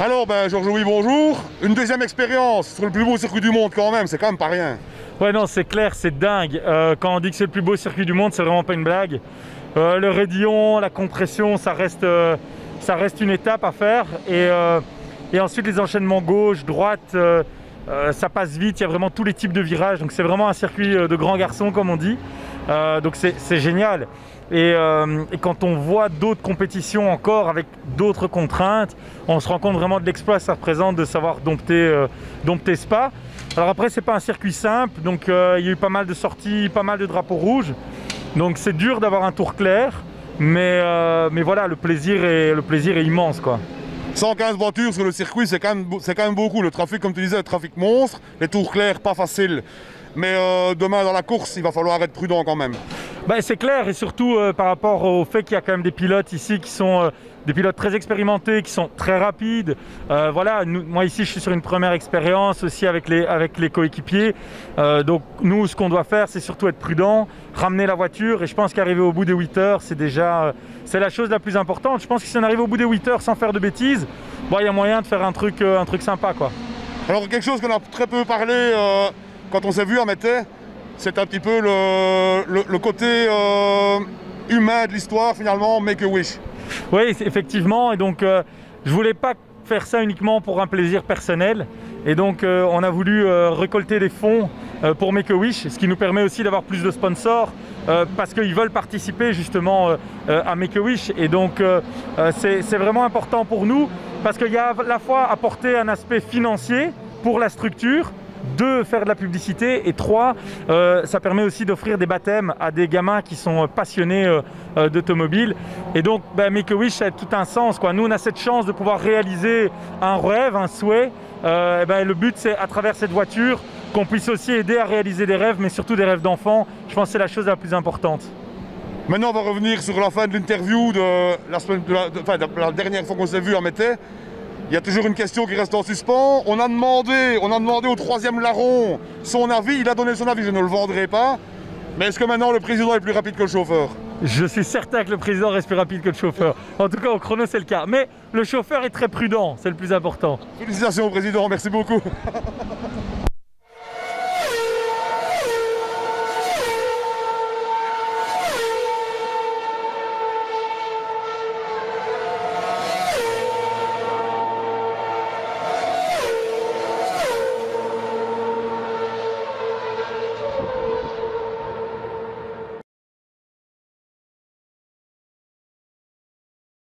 Alors, Georges Louis, bonjour. Une deuxième expérience sur le plus beau circuit du monde quand même, c'est quand même pas rien. Ouais, non, c'est clair, c'est dingue. Quand on dit que c'est le plus beau circuit du monde, c'est vraiment pas une blague. Le raidillon, la compression, ça reste une étape à faire. Et ensuite, les enchaînements gauche, droite, ça passe vite. Il y a vraiment tous les types de virages. Donc, c'est vraiment un circuit de grands garçons, comme on dit. Donc, c'est génial. Et quand on voit d'autres compétitions encore avec d'autres contraintes, on se rend compte vraiment de l'exploit que ça représente de savoir dompter Spa. Alors après, c'est pas un circuit simple, donc il y a eu pas mal de sorties, pas mal de drapeaux rouges. Donc c'est dur d'avoir un tour clair, mais voilà, le plaisir est immense, quoi. 115 voitures sur le circuit, c'est quand même beaucoup. Le trafic, comme tu disais, le trafic monstre. Les tours clairs, pas facile. Mais demain, dans la course, il va falloir être prudent quand même. C'est clair, et surtout par rapport au fait qu'il y a quand même des pilotes ici qui sont des pilotes très expérimentés, qui sont très rapides. Voilà, moi ici, je suis sur une première expérience aussi avec les coéquipiers. Donc nous, ce qu'on doit faire, c'est surtout être prudent, ramener la voiture. Et je pense qu'arriver au bout des 8 heures, c'est la chose la plus importante. Je pense que si on arrive au bout des 8 heures sans faire de bêtises, il y a moyen de faire un truc sympa, quoi. Alors quelque chose qu'on a très peu parlé quand on s'est vu à Mettey, c'est un petit peu le côté humain de l'histoire finalement, Make-A-Wish. Oui, effectivement, et donc je voulais pas faire ça uniquement pour un plaisir personnel, et donc on a voulu récolter des fonds pour Make-A-Wish, ce qui nous permet aussi d'avoir plus de sponsors, parce qu'ils veulent participer justement à Make-A-Wish, et donc c'est vraiment important pour nous, parce qu'il y a à la fois apporter un aspect financier pour la structure, 2, faire de la publicité, et 3, ça permet aussi d'offrir des baptêmes à des gamins qui sont passionnés d'automobile. Et donc Make-A-Wish, ça a tout un sens, quoi. Nous, on a cette chance de pouvoir réaliser un rêve, un souhait. Le but, c'est à travers cette voiture qu'on puisse aussi aider à réaliser des rêves, mais surtout des rêves d'enfants. Je pense que c'est la chose la plus importante. Maintenant, on va revenir sur la fin de l'interview de la dernière fois qu'on s'est vu à Mettey. Il y a toujours une question qui reste en suspens. On a demandé au 3e larron son avis. Il a donné son avis, je ne le vendrai pas. Mais est-ce que maintenant le président est plus rapide que le chauffeur? Je suis certain que le président reste plus rapide que le chauffeur. En tout cas, au chrono, c'est le cas. Mais le chauffeur est très prudent, c'est le plus important. Félicitations au président, merci beaucoup.